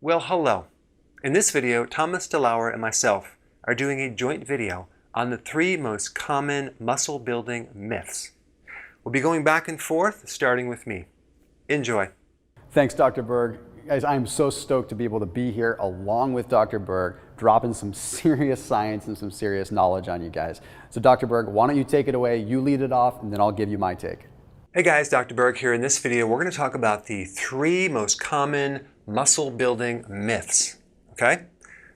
Well, hello. In this video, Thomas DeLauer and myself are doing a joint video on the 3 most common muscle building myths. We'll be going back and forth, starting with me. Enjoy. Thanks, Dr. Berg. Guys, I'm so stoked to be able to be here along with Dr. Berg, dropping some serious science and some serious knowledge on you guys. So Dr. Berg, why don't you take it away, you lead it off, and then I'll give you my take. Hey guys, Dr. Berg here. In this video, we're going to talk about the 3 most common muscle building myths, okay?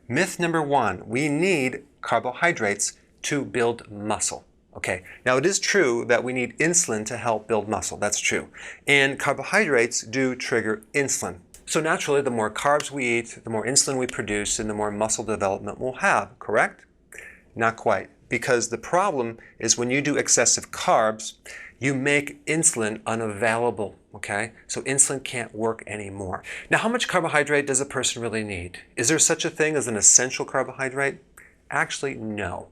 Myth number 1, we need carbohydrates to build muscle. Okay, now it is true that we need insulin to help build muscle, that's true. And carbohydrates do trigger insulin. So naturally, the more carbs we eat, the more insulin we produce, and the more muscle development we'll have, correct? Not quite, because the problem is when you do excessive carbs, you make insulin unavailable, okay? So insulin can't work anymore. Now, how much carbohydrate does a person really need? Is there such a thing as an essential carbohydrate? Actually, no.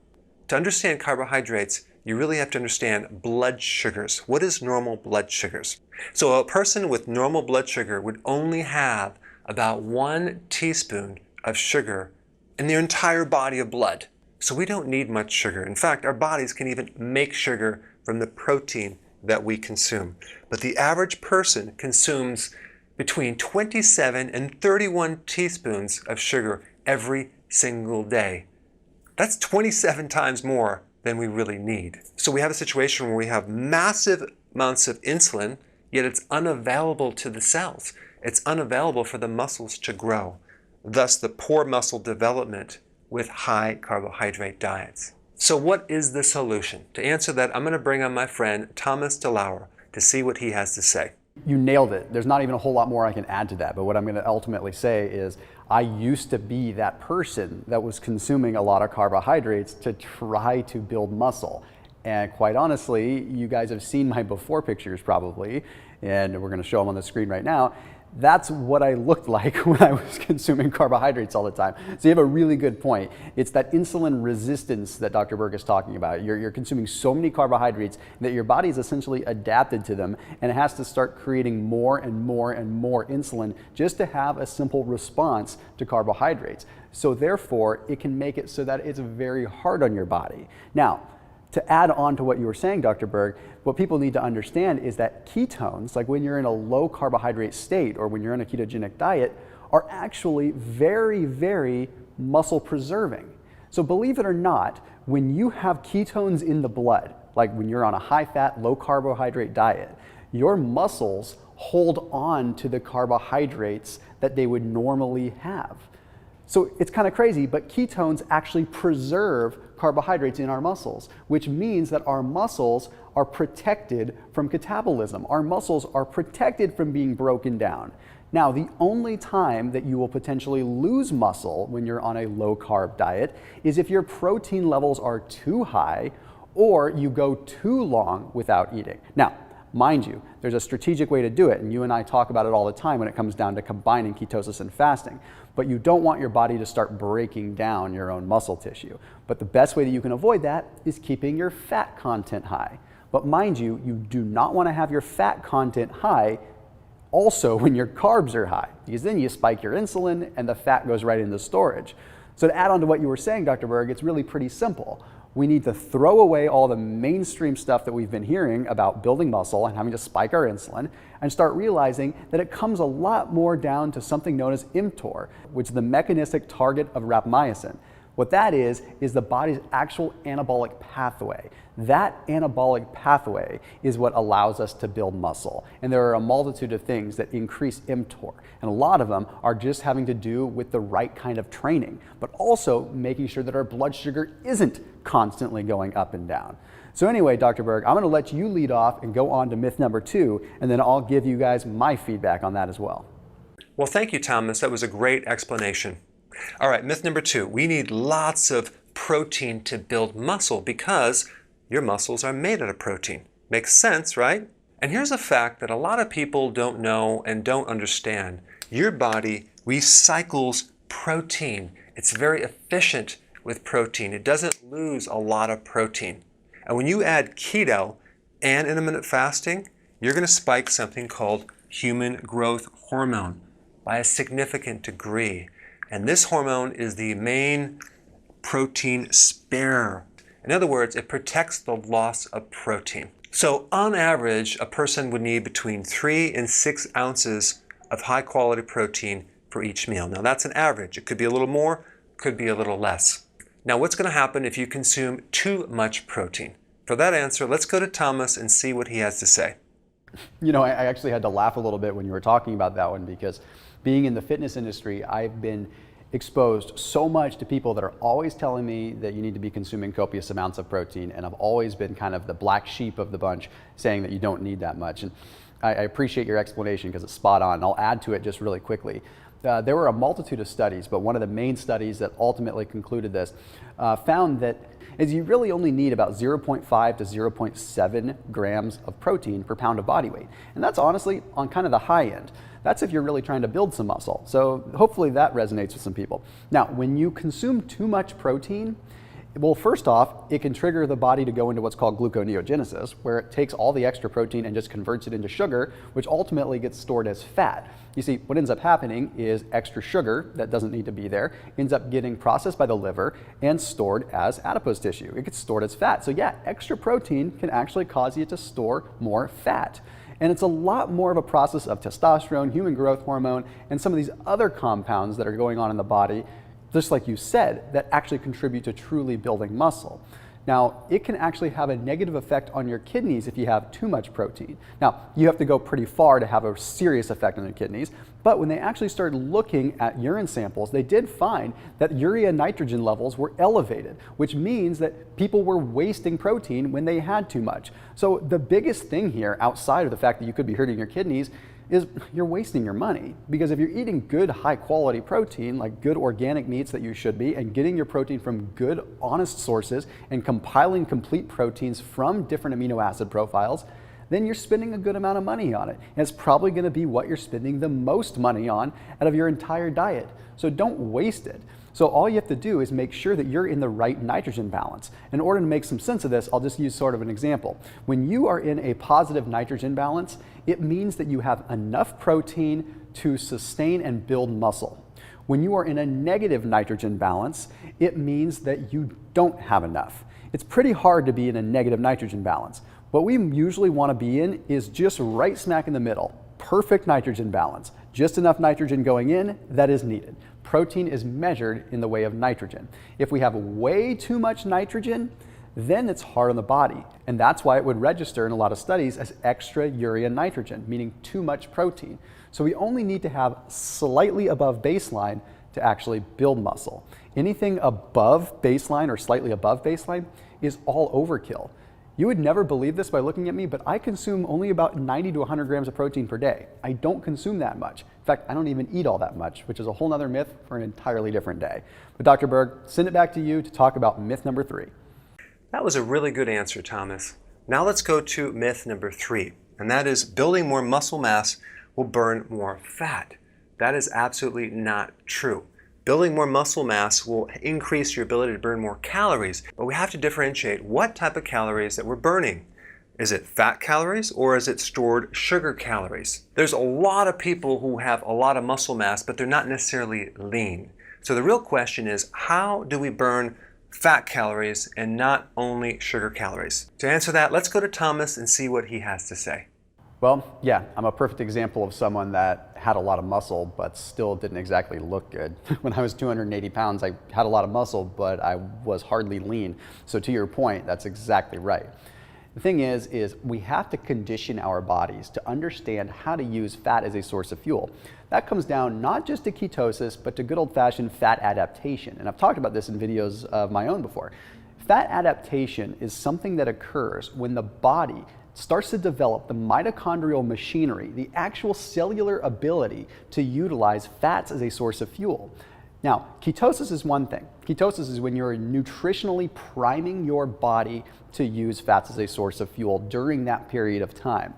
To understand carbohydrates, you really have to understand blood sugars. What is normal blood sugars? So a person with normal blood sugar would only have about 1 teaspoon of sugar in their entire body of blood. So we don't need much sugar. In fact, our bodies can even make sugar from the protein that we consume. But the average person consumes between 27 and 31 teaspoons of sugar every single day. That's 27 times more than we really need. So we have a situation where we have massive amounts of insulin, yet it's unavailable to the cells. It's unavailable for the muscles to grow. Thus the poor muscle development with high carbohydrate diets. So what is the solution? To answer that, I'm going to bring on my friend Thomas DeLauer to see what he has to say. You nailed it. There's not even a whole lot more I can add to that, but what I'm going to ultimately say is I used to be that person that was consuming a lot of carbohydrates to try to build muscle. And quite honestly, you guys have seen my before pictures probably, and we're going to show them on the screen right now. That's what I looked like when I was consuming carbohydrates all the time. So you have a really good point. It's that insulin resistance that Dr. Berg is talking about. You're consuming so many carbohydrates that your body is essentially adapted to them, and it has to start creating more and more and more insulin just to have a simple response to carbohydrates. So therefore, it can make it so that it's very hard on your body. Now, to add on to what you were saying, Dr. Berg, what people need to understand is that ketones, like when you're in a low carbohydrate state or when you're on a ketogenic diet, are actually very, very muscle preserving. So believe it or not, when you have ketones in the blood, like when you're on a high fat, low carbohydrate diet, your muscles hold on to the carbohydrates that they would normally have. So it's kind of crazy, but ketones actually preserve carbohydrates in our muscles, which means that our muscles are protected from catabolism. Our muscles are protected from being broken down. Now, the only time that you will potentially lose muscle when you're on a low carb diet is if your protein levels are too high or you go too long without eating. Now, mind you, there's a strategic way to do it, and you and I talk about it all the time when it comes down to combining ketosis and fasting. But you don't want your body to start breaking down your own muscle tissue. But the best way that you can avoid that is keeping your fat content high. But mind you, you do not want to have your fat content high also when your carbs are high, because then you spike your insulin and the fat goes right into storage. So to add on to what you were saying, Dr. Berg, it's really pretty simple. We need to throw away all the mainstream stuff that we've been hearing about building muscle and having to spike our insulin and start realizing that it comes a lot more down to something known as mTOR, which is the mechanistic target of rapamycin. What that is the body's actual anabolic pathway. That anabolic pathway is what allows us to build muscle. And there are a multitude of things that increase mTOR. And a lot of them are just having to do with the right kind of training, but also making sure that our blood sugar isn't constantly going up and down. So anyway, Dr. Berg, I'm going to let you lead off and go on to myth number 2, and then I'll give you guys my feedback on that as well. Well, thank you, Thomas. That was a great explanation. All right, myth number 2, we need lots of protein to build muscle because your muscles are made out of protein. Makes sense, right? And here's a fact that a lot of people don't know and don't understand. Your body recycles protein. It's very efficient with protein. It doesn't lose a lot of protein. And when you add keto and intermittent fasting, you're going to spike something called human growth hormone. by a significant degree. And this hormone is the main protein sparer. In other words, it protects the loss of protein. So on average, a person would need between 3 and 6 ounces of high quality protein for each meal. Now that's an average. It could be a little more, could be a little less. Now what's going to happen if you consume too much protein? For that answer, let's go to Thomas and see what he has to say. You know, I actually had to laugh a little bit when you were talking about that one, because being in the fitness industry, I've been exposed so much to people that are always telling me that you need to be consuming copious amounts of protein, and I've always been kind of the black sheep of the bunch, saying that you don't need that much. And I appreciate your explanation because it's spot on. I'll add to it just really quickly. There were a multitude of studies, but one of the main studies that ultimately concluded this found that you really only need about 0.5 to 0.7 grams of protein per pound of body weight. And that's honestly on kind of the high end. That's if you're really trying to build some muscle. So hopefully that resonates with some people. Now, when you consume too much protein, well, first off, it can trigger the body to go into what's called gluconeogenesis, where it takes all the extra protein and just converts it into sugar, which ultimately gets stored as fat. You see, what ends up happening is extra sugar that doesn't need to be there ends up getting processed by the liver and stored as adipose tissue. It gets stored as fat. So yeah, extra protein can actually cause you to store more fat. And it's a lot more of a process of testosterone, human growth hormone, and some of these other compounds that are going on in the body, just like you said, that actually contribute to truly building muscle. Now, it can actually have a negative effect on your kidneys if you have too much protein. Now, you have to go pretty far to have a serious effect on your kidneys, but when they actually started looking at urine samples, they did find that urea nitrogen levels were elevated, which means that people were wasting protein when they had too much. So the biggest thing here, outside of the fact that you could be hurting your kidneys, is you're wasting your money. Because if you're eating good, high quality protein, like good organic meats that you should be, and getting your protein from good, honest sources, and compiling complete proteins from different amino acid profiles, then you're spending a good amount of money on it. And it's probably gonna be what you're spending the most money on out of your entire diet. So don't waste it. So all you have to do is make sure that you're in the right nitrogen balance. In order to make some sense of this, I'll just use sort of an example. When you are in a positive nitrogen balance, it means that you have enough protein to sustain and build muscle. When you are in a negative nitrogen balance, it means that you don't have enough. It's pretty hard to be in a negative nitrogen balance. What we usually want to be in is just right smack in the middle. Perfect nitrogen balance. Just enough nitrogen going in that is needed. Protein is measured in the way of nitrogen. If we have way too much nitrogen, then it's hard on the body. And that's why it would register in a lot of studies as extra urea nitrogen, meaning too much protein. So we only need to have slightly above baseline to actually build muscle. Anything above baseline or slightly above baseline is all overkill. You would never believe this by looking at me, but I consume only about 90 to 100 grams of protein per day. I don't consume that much. In fact, I don't even eat all that much, which is a whole nother myth for an entirely different day. But Dr. Berg, send it back to you to talk about myth number 3. That was a really good answer, Thomas. Now let's go to myth number 3, and that is building more muscle mass will burn more fat. That is absolutely not true. Building more muscle mass will increase your ability to burn more calories, but we have to differentiate what type of calories that we're burning. Is it fat calories or is it stored sugar calories? There's a lot of people who have a lot of muscle mass, but they're not necessarily lean. So the real question is, how do we burn fat calories and not only sugar calories? To answer that, let's go to Thomas and see what he has to say. Well, yeah, I'm a perfect example of someone that had a lot of muscle, but still didn't exactly look good. When I was 280 pounds, I had a lot of muscle, but I was hardly lean. So to your point, that's exactly right. The thing is we have to condition our bodies to understand how to use fat as a source of fuel. That comes down not just to ketosis, but to good old-fashioned fat adaptation. And I've talked about this in videos of my own before. Fat adaptation is something that occurs when the body starts to develop the mitochondrial machinery, the actual cellular ability to utilize fats as a source of fuel. Now, ketosis is one thing. Ketosis is when you're nutritionally priming your body to use fats as a source of fuel during that period of time.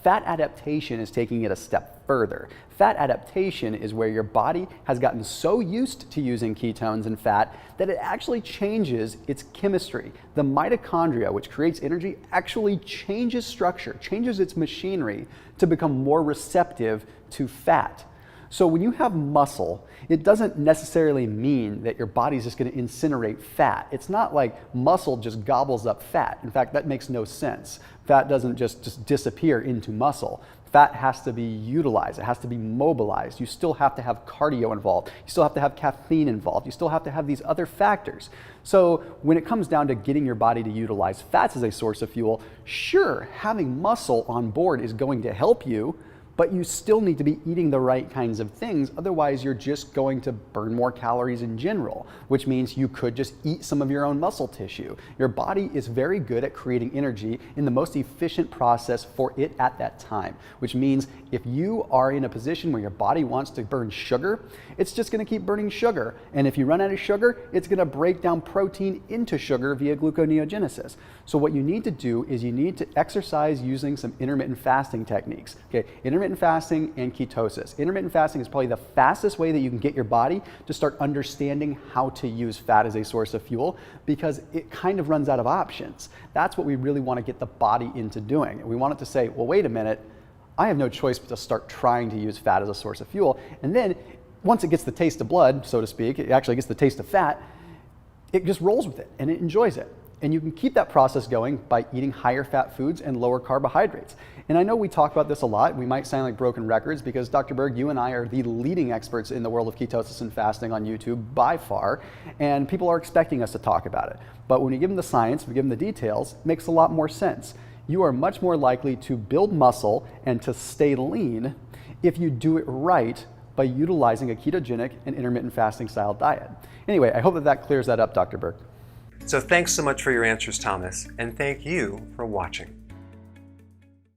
Fat adaptation is taking it a step further. Fat adaptation is where your body has gotten so used to using ketones and fat that it actually changes its chemistry. The mitochondria, which creates energy, actually changes structure, changes its machinery to become more receptive to fat. So when you have muscle, it doesn't necessarily mean that your body's just going to incinerate fat. It's not like muscle just gobbles up fat. In fact, that makes no sense. Fat doesn't just disappear into muscle. Fat has to be utilized. It has to be mobilized. You still have to have cardio involved. You still have to have caffeine involved. You still have to have these other factors. So when it comes down to getting your body to utilize fats as a source of fuel, sure, having muscle on board is going to help you, but you still need to be eating the right kinds of things. Otherwise, you're just going to burn more calories in general, which means you could just eat some of your own muscle tissue. Your body is very good at creating energy in the most efficient process for it at that time, which means if you are in a position where your body wants to burn sugar, it's just gonna keep burning sugar. And if you run out of sugar, it's gonna break down protein into sugar via gluconeogenesis. So what you need to do is you need to exercise using some intermittent fasting techniques. Okay, intermittent fasting and ketosis. Intermittent fasting is probably the fastest way that you can get your body to start understanding how to use fat as a source of fuel, because it kind of runs out of options. That's what we really want to get the body into doing. We want it to say, well, wait a minute, I have no choice but to start trying to use fat as a source of fuel. And then once it gets the taste of blood, so to speak, it actually gets the taste of fat, it just rolls with it and it enjoys it. And you can keep that process going by eating higher fat foods and lower carbohydrates. And I know we talk about this a lot. We might sound like broken records because Dr. Berg, you and I are the leading experts in the world of ketosis and fasting on YouTube by far, and people are expecting us to talk about it. But when you give them the science, we give them the details, it makes a lot more sense. You are much more likely to build muscle and to stay lean if you do it right by utilizing a ketogenic and intermittent fasting style diet. Anyway, I hope that clears that up, Dr. Berg. So thanks so much for your answers, Thomas, and thank you for watching.